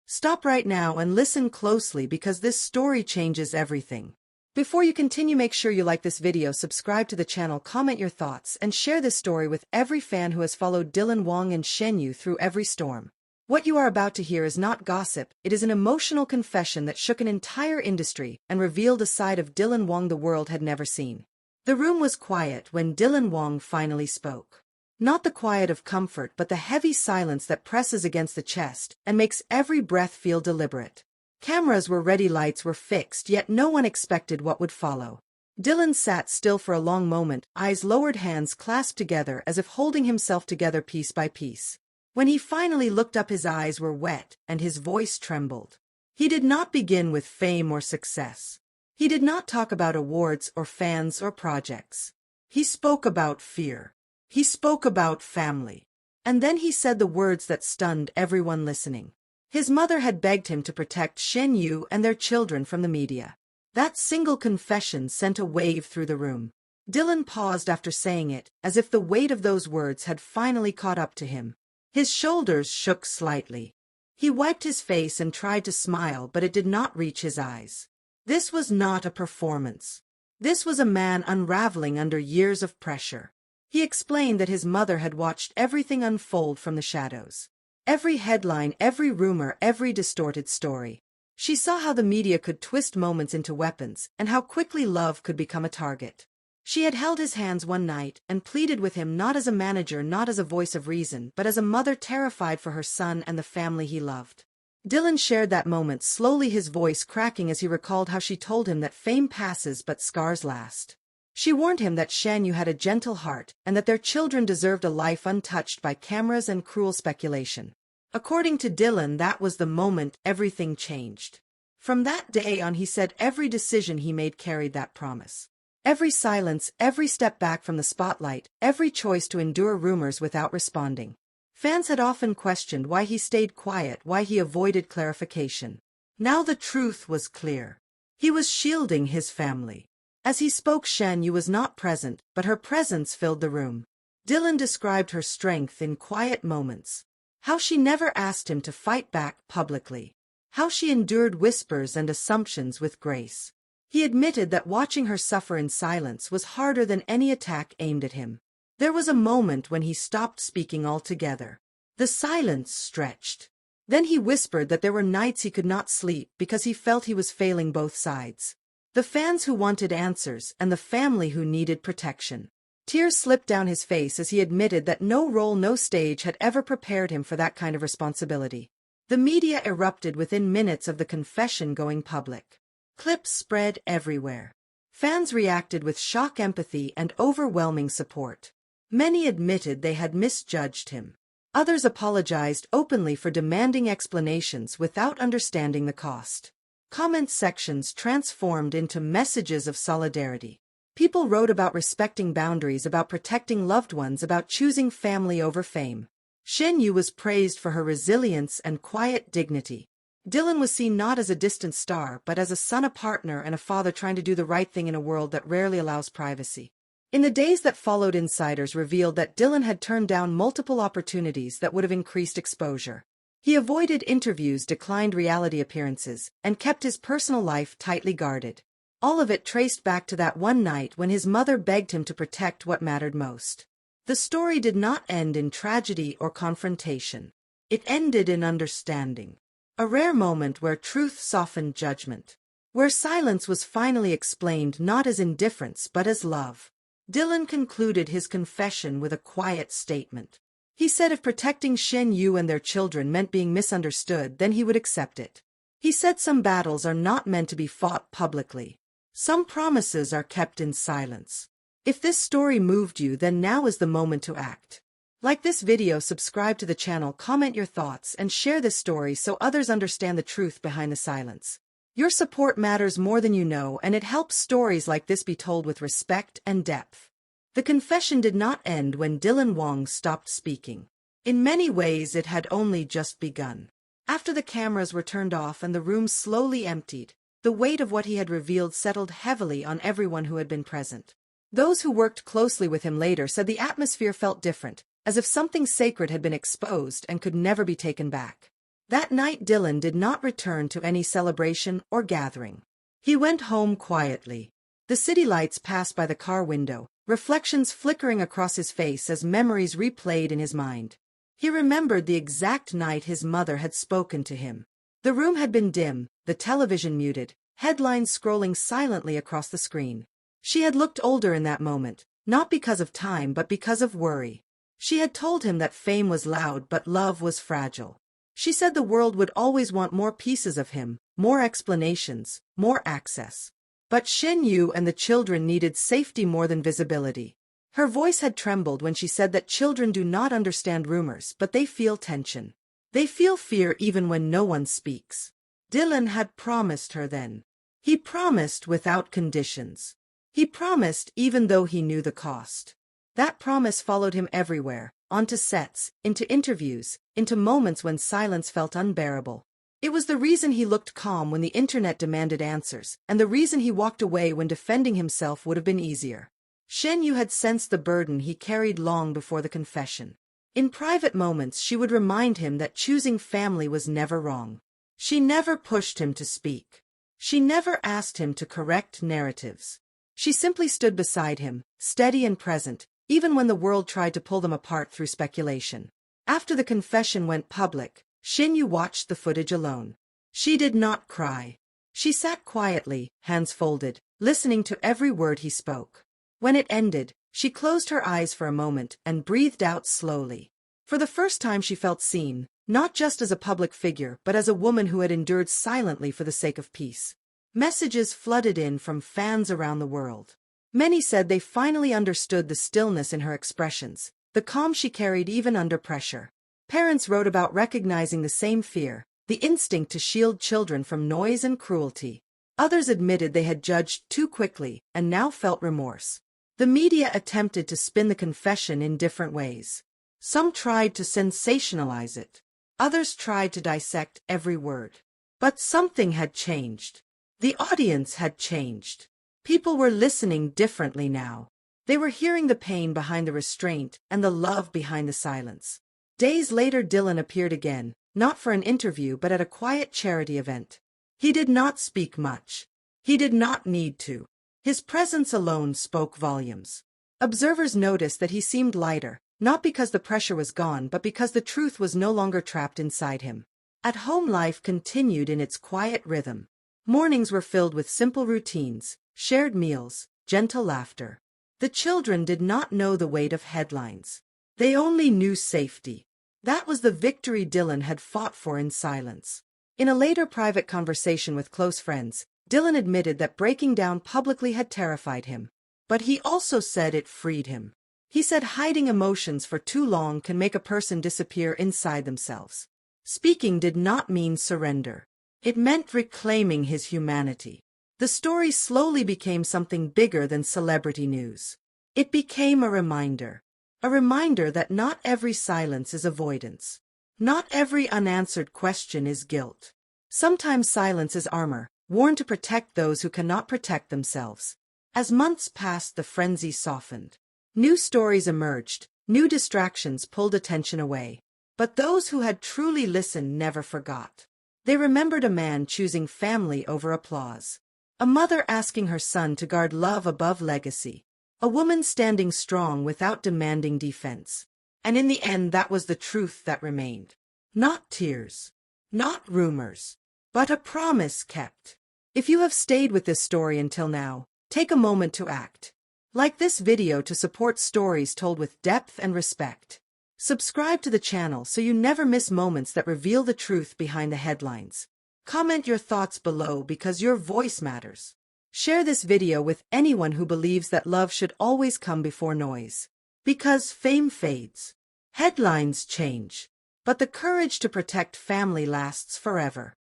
Stop right now and listen closely because this story changes everything. Before you continue, make sure you like this video, subscribe to the channel, comment your thoughts, and share this story with every fan who has followed Dylan Wang and Shen Yu through every storm. What you are about to hear is not gossip, it is an emotional confession that shook an entire industry and revealed a side of Dylan Wang the world had never seen. The room was quiet when Dylan Wang finally spoke. Not the quiet of comfort, but the heavy silence that presses against the chest and makes every breath feel deliberate. Cameras were ready, lights were fixed, yet no one expected what would follow. Dylan sat still for a long moment, eyes lowered, hands clasped together as if holding himself together piece by piece. When he finally looked up, his eyes were wet and his voice trembled. He did not begin with fame or success. He did not talk about awards or fans or projects. He spoke about fear. He spoke about family. And then he said the words that stunned everyone listening. His mother had begged him to protect Shen Yu and their children from the media. That single confession sent a wave through the room. Dylan paused after saying it, as if the weight of those words had finally caught up to him. His shoulders shook slightly. He wiped his face and tried to smile, but it did not reach his eyes. This was not a performance. This was a man unraveling under years of pressure. He explained that his mother had watched everything unfold from the shadows. Every headline, every rumor, every distorted story. She saw how the media could twist moments into weapons and how quickly love could become a target. She had held his hands one night and pleaded with him, not as a manager, not as a voice of reason, but as a mother terrified for her son and the family he loved. Dylan shared that moment, slowly, his voice cracking as he recalled how she told him that fame passes but scars last. She warned him that Shen Yu had a gentle heart and that their children deserved a life untouched by cameras and cruel speculation. According to Dylan, that was the moment everything changed. From that day on, he said, every decision he made carried that promise. Every silence, every step back from the spotlight, every choice to endure rumors without responding. Fans had often questioned why he stayed quiet, why he avoided clarification. Now the truth was clear. He was shielding his family. As he spoke, Shen Yu was not present, but her presence filled the room. Dylan described her strength in quiet moments. How she never asked him to fight back publicly. How she endured whispers and assumptions with grace. He admitted that watching her suffer in silence was harder than any attack aimed at him. There was a moment when he stopped speaking altogether. The silence stretched. Then he whispered that there were nights he could not sleep because he felt he was failing both sides. The fans who wanted answers and the family who needed protection. Tears slipped down his face as he admitted that no role, no stage had ever prepared him for that kind of responsibility. The media erupted within minutes of the confession going public. Clips spread everywhere. Fans reacted with shock, empathy, and overwhelming support. Many admitted they had misjudged him. Others apologized openly for demanding explanations without understanding the cost. Comment sections transformed into messages of solidarity. People wrote about respecting boundaries, about protecting loved ones, about choosing family over fame. Shen Yu was praised for her resilience and quiet dignity. Dylan was seen not as a distant star, but as a son, a partner, and a father trying to do the right thing in a world that rarely allows privacy. In the days that followed, insiders revealed that Dylan had turned down multiple opportunities that would have increased exposure. He avoided interviews, declined reality appearances, and kept his personal life tightly guarded. All of it traced back to that one night when his mother begged him to protect what mattered most. The story did not end in tragedy or confrontation. It ended in understanding. A rare moment where truth softened judgment. Where silence was finally explained not as indifference but as love. Dylan concluded his confession with a quiet statement. He said if protecting Shen Yu and their children meant being misunderstood, then he would accept it. He said some battles are not meant to be fought publicly. Some promises are kept in silence. If this story moved you, then now is the moment to act. Like this video, subscribe to the channel, comment your thoughts, and share this story so others understand the truth behind the silence. Your support matters more than you know, and it helps stories like this be told with respect and depth. The confession did not end when Dylan Wang stopped speaking. In many ways, it had only just begun. After the cameras were turned off and the room slowly emptied, the weight of what he had revealed settled heavily on everyone who had been present. Those who worked closely with him later said the atmosphere felt different, as if something sacred had been exposed and could never be taken back. That night Dylan did not return to any celebration or gathering. He went home quietly. The city lights passed by the car window, reflections flickering across his face as memories replayed in his mind. He remembered the exact night his mother had spoken to him. The room had been dim, the television muted, headlines scrolling silently across the screen. She had looked older in that moment, not because of time but because of worry. She had told him that fame was loud but love was fragile. She said the world would always want more pieces of him, more explanations, more access. But Shen Yu and the children needed safety more than visibility. Her voice had trembled when she said that children do not understand rumors, but they feel tension. They feel fear even when no one speaks. Dylan had promised her then. He promised without conditions. He promised even though he knew the cost. That promise followed him everywhere, onto sets, into interviews, into moments when silence felt unbearable. It was the reason he looked calm when the internet demanded answers, and the reason he walked away when defending himself would have been easier. Shen Yu had sensed the burden he carried long before the confession. In private moments she would remind him that choosing family was never wrong. She never pushed him to speak. She never asked him to correct narratives. She simply stood beside him, steady and present, even when the world tried to pull them apart through speculation. After the confession went public, Shen Yu watched the footage alone. She did not cry. She sat quietly, hands folded, listening to every word he spoke. When it ended, she closed her eyes for a moment and breathed out slowly. For the first time she felt seen, not just as a public figure but as a woman who had endured silently for the sake of peace. Messages flooded in from fans around the world. Many said they finally understood the stillness in her expressions, the calm she carried even under pressure. Parents wrote about recognizing the same fear, the instinct to shield children from noise and cruelty. Others admitted they had judged too quickly and now felt remorse. The media attempted to spin the confession in different ways. Some tried to sensationalize it. Others tried to dissect every word. But something had changed. The audience had changed. People were listening differently now. They were hearing the pain behind the restraint and the love behind the silence. Days later Dylan appeared again, not for an interview but at a quiet charity event. He did not speak much. He did not need to. His presence alone spoke volumes. Observers noticed that he seemed lighter, not because the pressure was gone but because the truth was no longer trapped inside him. At home life continued in its quiet rhythm. Mornings were filled with simple routines, shared meals, gentle laughter. The children did not know the weight of headlines. They only knew safety. That was the victory Dylan had fought for in silence. In a later private conversation with close friends, Dylan admitted that breaking down publicly had terrified him. But he also said it freed him. He said hiding emotions for too long can make a person disappear inside themselves. Speaking did not mean surrender. It meant reclaiming his humanity. The story slowly became something bigger than celebrity news. It became a reminder that not every silence is avoidance. Not every unanswered question is guilt. Sometimes silence is armor, worn to protect those who cannot protect themselves. As months passed, the frenzy softened. New stories emerged, new distractions pulled attention away. But those who had truly listened never forgot. They remembered a man choosing family over applause. A mother asking her son to guard love above legacy. A woman standing strong without demanding defense. And in the end that was the truth that remained. Not tears. Not rumors. But a promise kept. If you have stayed with this story until now, take a moment to act. Like this video to support stories told with depth and respect. Subscribe to the channel so you never miss moments that reveal the truth behind the headlines. Comment your thoughts below because your voice matters. Share this video with anyone who believes that love should always come before noise. Because fame fades. Headlines change. But the courage to protect family lasts forever.